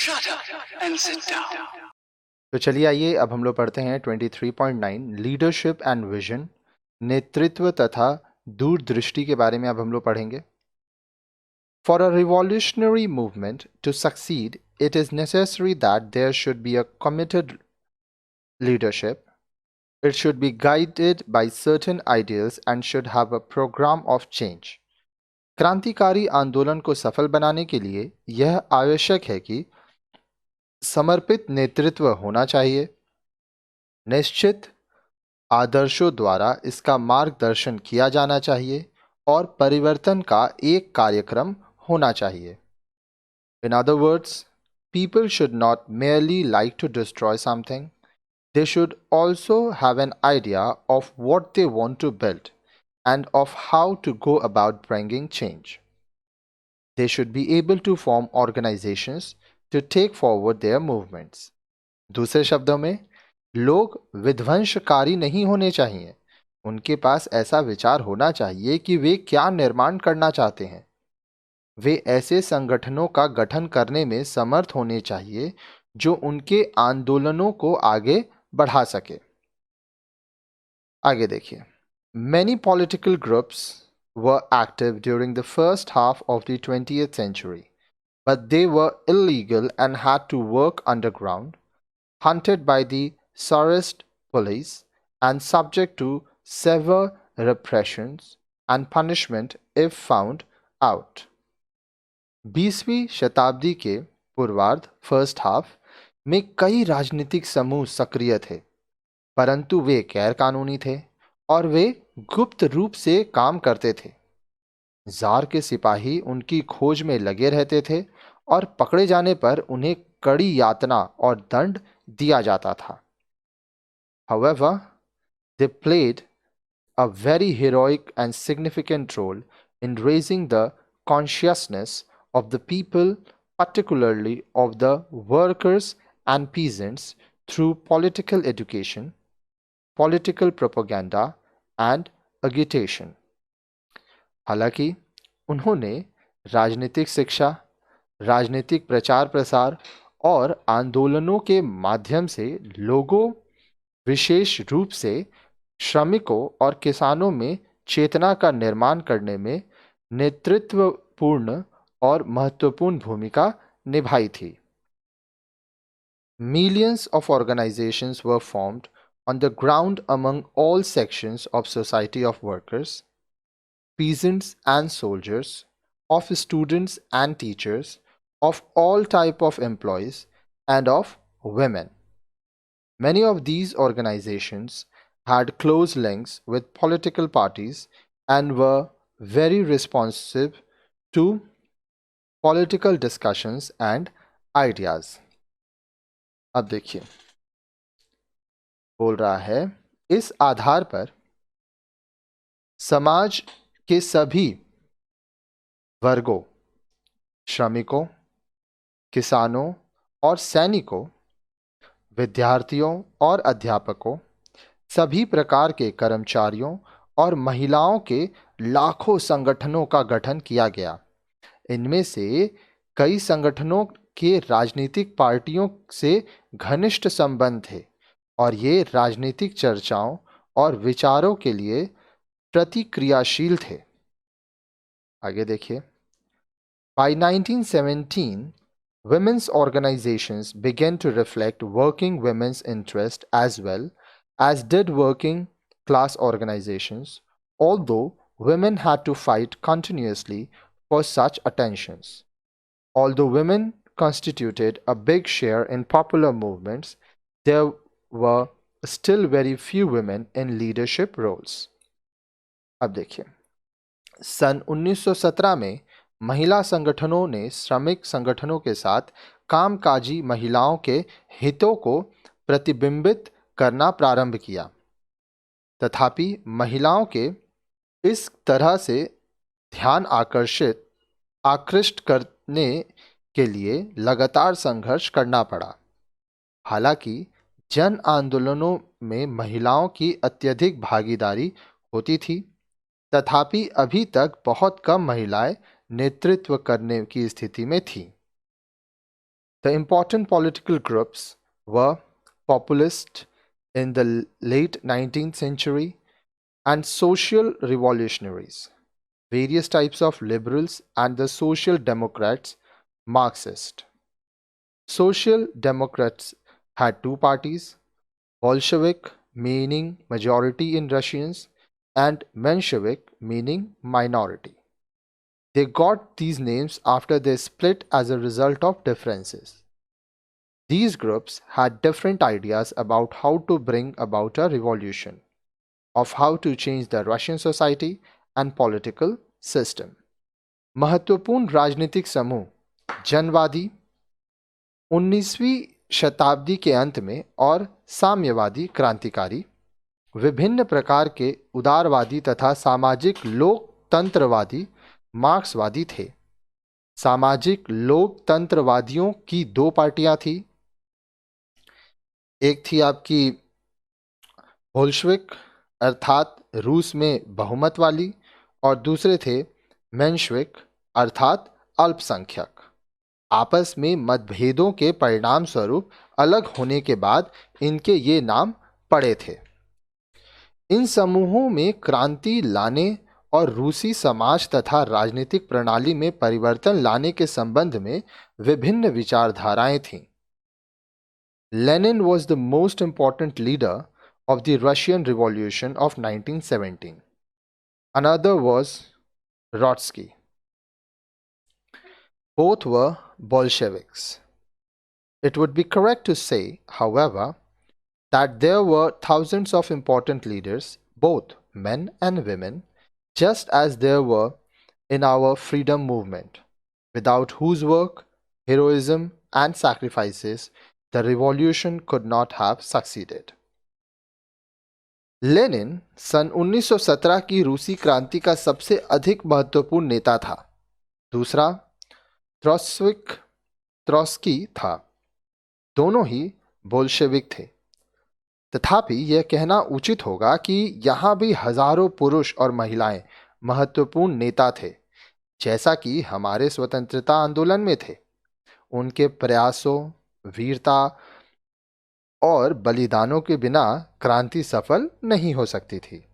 Shut up and sit down. तो चलिए आइए अब हम लोग पढ़ते हैं 23.9 लीडरशिप एंड विजन, नेतृत्व तथा दूरदृष्टि के बारे में अब हम लोग पढ़ेंगे। For a revolutionary movement to succeed, it is necessary that there should be a committed leadership. It should be guided by certain ideals and should have a program of change. क्रांतिकारी आंदोलन को सफल बनाने के लिए यह आवश्यक है कि समर्पित नेतृत्व होना चाहिए, निश्चित आदर्शों द्वारा इसका मार्गदर्शन किया जाना चाहिए और परिवर्तन का एक कार्यक्रम होना चाहिए। In other words, people should not merely like to destroy something, they should also have an idea of what they want to build and of how to go about bringing change. They should be able to form organizations to take forward their movements. दूसरे शब्दों में, लोग विध्वंसकारी नहीं होने चाहिए, उनके पास ऐसा विचार होना चाहिए कि वे क्या निर्माण करना चाहते हैं। वे ऐसे संगठनों का गठन करने में समर्थ होने चाहिए जो उनके आंदोलनों को आगे बढ़ा सके। आगे देखिए, Many political groups were active during the first half of the 20th century, but they were illegal and had to work underground, hunted by the Tsarist police and subject to severe repressions and punishment if found out. 20वीं शताब्दी के पूर्वार्ध first half में कई राजनीतिक समूह सक्रिय थे, परंतु वे गैर कानूनी थे और वे गुप्त रूप से काम करते थे। जार के सिपाही उनकी खोज में लगे रहते थे और पकड़े जाने पर उन्हें कड़ी यातना और दंड दिया जाता था। However, they played a very heroic and significant role in raising the consciousness of the people, particularly of the workers and peasants, through political education, political propaganda and agitation. हालांकि उन्होंने राजनीतिक शिक्षा, राजनीतिक प्रचार प्रसार और आंदोलनों के माध्यम से लोगों, विशेष रूप से श्रमिकों और किसानों में चेतना का निर्माण करने में नेतृत्वपूर्ण और महत्वपूर्ण भूमिका निभाई थी। Millions of organizations were formed on the ground among all sections of society, of workers, peasants and soldiers, of students and teachers, of all type of employees and of women. Many of these organizations had close links with political parties and were very responsive to political discussions and ideas. अब देखिए, बोल रहा है, इस आधार पर समाज के सभी वर्गों, श्रमिकों, किसानों और सैनिकों, विद्यार्थियों और अध्यापकों, सभी प्रकार के कर्मचारियों और महिलाओं के लाखों संगठनों का गठन किया गया। इनमें से कई संगठनों के राजनीतिक पार्टियों से घनिष्ठ संबंध थे और ये राजनीतिक चर्चाओं और विचारों के लिए प्रतिक्रियाशील थे। आगे देखिए, By 1917, women's organizations began to reflect working women's interest as well as did working class organizations, although women had to fight continuously for such attentions. Although women constituted a big share in popular movements, there were still very few women in leadership roles. अब देखिए, सन 1917 में महिला संगठनों ने श्रमिक संगठनों के साथ कामकाजी महिलाओं के हितों को प्रतिबिंबित करना प्रारंभ किया। तथापि महिलाओं के इस तरह से ध्यान आकृष्ट करने के लिए लगातार संघर्ष करना पड़ा। हालांकि जन आंदोलनों में महिलाओं की अत्यधिक भागीदारी होती थी, तथापि अभी तक बहुत कम महिलाएं नेतृत्व करने की स्थिति में थी। The important political groups were populist in the late 19th century and social revolutionaries, various types of liberals, and the social democrats, Marxist. Social democrats had two parties: Bolshevik, meaning majority in Russians, and Menshevik, meaning minority. They got these names after they split as a result of differences. These groups had different ideas about how to bring about a revolution, of how to change the Russian society and political system. महत्वपूर्ण राजनीतिक समूह जनवादी 19वीं शताब्दी के अंत में और साम्यवादी क्रांतिकारी, विभिन्न प्रकार के उदारवादी तथा सामाजिक लोकतंत्रवादी मार्क्सवादी थे। सामाजिक लोकतंत्रवादियों की दो पार्टियां थी, एक थी आपकी बोल्शविक अर्थात रूस में बहुमत वाली, और दूसरे थे मेंशविक अर्थात अल्पसंख्यक। आपस में मतभेदों के परिणाम स्वरूप अलग होने के बाद इनके ये नाम पड़े थे। इन समूहों में क्रांति लाने और रूसी समाज तथा राजनीतिक प्रणाली में परिवर्तन लाने के संबंध में विभिन्न विचारधाराएं थीं। Lenin was the most important leader of the Russian Revolution of 1917. Another was Trotsky. Both were Bolsheviks. It would be correct to say, however, that there were thousands of important leaders, both men and women, just as there were in our freedom movement, without whose work, heroism, and sacrifices the revolution could not have succeeded. Lenin सन 1917 की रूसी क्रांति का सबसे अधिक महत्वपूर्ण नेता था। दूसरा ट्रॉट्स्की था। दोनों ही बोल्शेविक थे। तथापि यह कहना उचित होगा कि यहाँ भी हजारों पुरुष और महिलाएं महत्वपूर्ण नेता थे, जैसा कि हमारे स्वतंत्रता आंदोलन में थे। उनके प्रयासों, वीरता और बलिदानों के बिना क्रांति सफल नहीं हो सकती थी।